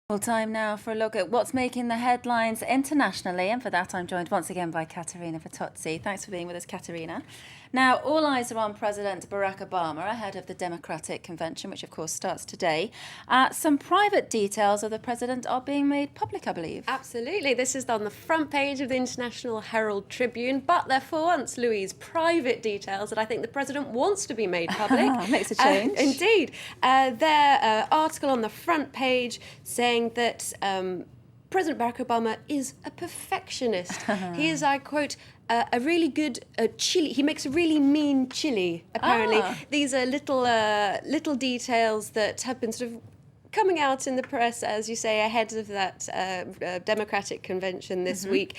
Well, time now for a look at what's making the headlines internationally, and for that I'm joined once again by Caterina Vitozzi. Thanks for being with us, Caterina. Now, all eyes are on President Barack Obama ahead of the Democratic Convention, which of course starts today. Some private details of the president are being made public, I believe. Absolutely. This is on the front page of the International Herald Tribune, but they're for once, Louise, private details that I think the president wants to be made public. Makes a change. Indeed. Their article on the front page saying that President Barack Obama is a perfectionist. He is, I quote, a really good chili. He makes a really mean chili, apparently. These are little details that have been sort of coming out in the press, as you say, ahead of that Democratic convention this week,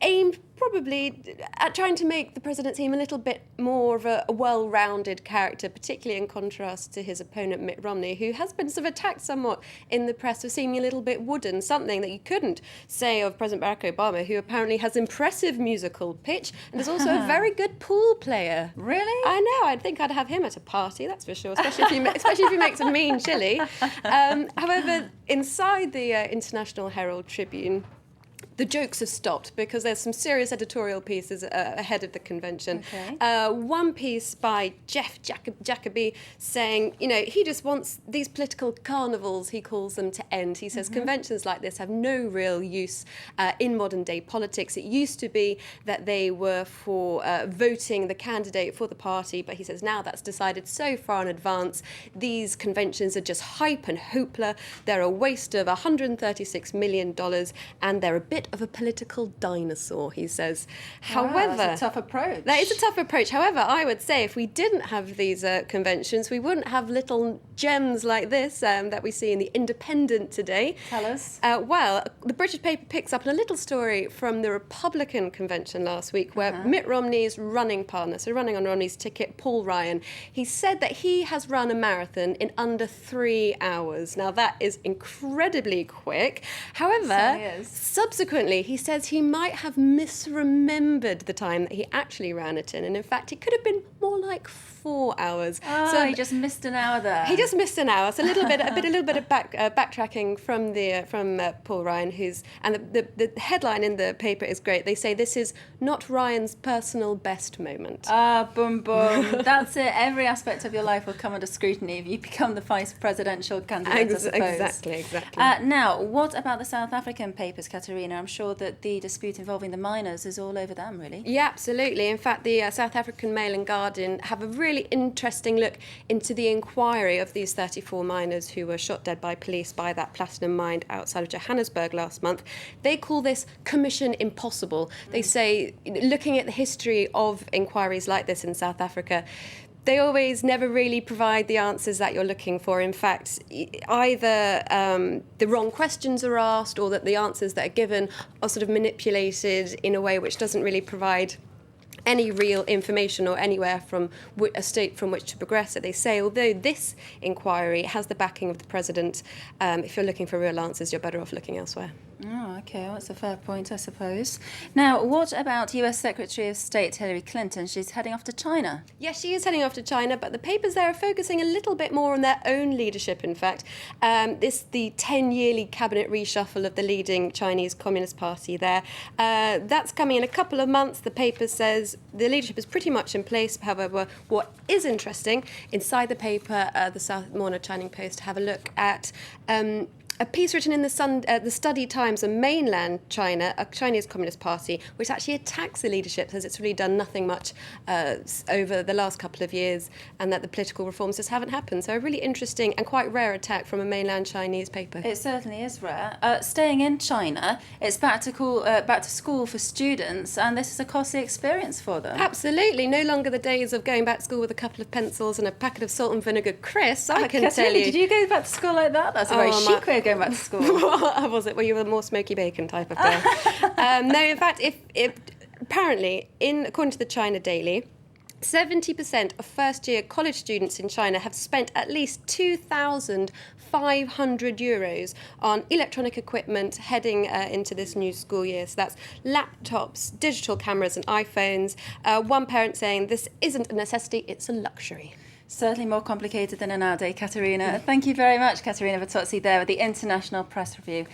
aimed probably at trying to make the president seem a little bit more of a well-rounded character, particularly in contrast to his opponent Mitt Romney, who has been sort of attacked somewhat in the press for seeming a little bit wooden, something that you couldn't say of President Barack Obama, who apparently has impressive musical pitch and is also a very good pool player. Really? I know. I think I'd have him at a party, that's for sure, especially if he makes a mean chili. However, inside the International Herald Tribune, the jokes have stopped because there's some serious editorial pieces ahead of the convention. Okay. One piece by Jeff Jacoby saying, you know, he just wants these political carnivals, he calls them, to end. He says conventions like this have no real use in modern day politics. It used to be that they were for voting the candidate for the party, but he says now that's decided so far in advance. These conventions are just hype and hoopla. They're a waste of $136 million and they're a bit of a political dinosaur, he says. Wow, However, that's a tough approach. that is a tough approach. However, I would say if we didn't have these conventions, we wouldn't have little gems like this that we see in The Independent today. Tell us. Well, the British paper picks up on a little story from the Republican convention last week where Mitt Romney's running partner, so running on Romney's ticket, Paul Ryan, he said that he has run a marathon in under 3 hours. Now, that is incredibly quick. However, subsequently, he says he might have misremembered the time that he actually ran it in, and in fact, it could have been more like 4 hours. So he just missed an hour there. He just missed an hour. So a little bit of backtracking from Paul Ryan, the headline in the paper is great. They say this is not Ryan's personal best moment. Boom, boom. That's it. Every aspect of your life will come under scrutiny if you become the vice presidential candidate, I suppose. Exactly. Now, what about the South African papers, Caterina? I'm sure that the dispute involving the miners is all over them, really. Yeah, absolutely. In fact, the South African Mail and Guardian have a really interesting look into the inquiry of these 34 miners who were shot dead by police by that platinum mine outside of Johannesburg last month. They call this Commission Impossible. They say, looking at the history of inquiries like this in South Africa, they always never really provide the answers that you're looking for. In fact, either the wrong questions are asked or that the answers that are given are sort of manipulated in a way which doesn't really provide any real information or anywhere from a state from which to progress it. They say, although this inquiry has the backing of the president, if you're looking for real answers, you're better off looking elsewhere. Oh, okay. Well, that's a fair point, I suppose. Now, what about US Secretary of State Hillary Clinton? She's heading off to China. Yes, she is heading off to China, but the papers there are focusing a little bit more on their own leadership, in fact. The 10-yearly cabinet reshuffle of the leading Chinese Communist Party there. That's coming in a couple of months. The paper says the leadership is pretty much in place. However, what is interesting, inside the paper, the South Morning China Post, have a look at a piece written in the Study Times on mainland China, a Chinese Communist Party, which actually attacks the leadership, says it's really done nothing much over the last couple of years and that the political reforms just haven't happened. So a really interesting and quite rare attack from a mainland Chinese paper. It certainly is rare. Staying in China, it's back to school for students, and this is a costly experience for them. Absolutely. No longer the days of going back to school with a couple of pencils and a packet of salt and vinegar crisps, I can tell you. Did you go back to school like that? That's a very chic way of going back to school. Was it? Well, you were more smoky bacon type of girl. No, in fact, apparently, according to the China Daily, 70% of first-year college students in China have spent at least 2,500 euros on electronic equipment heading into this new school year. So that's laptops, digital cameras and iPhones. One parent saying this isn't a necessity, it's a luxury. Certainly more complicated than in our day, Caterina. Thank you very much, Caterina Vitozzi, there with the International Press Review.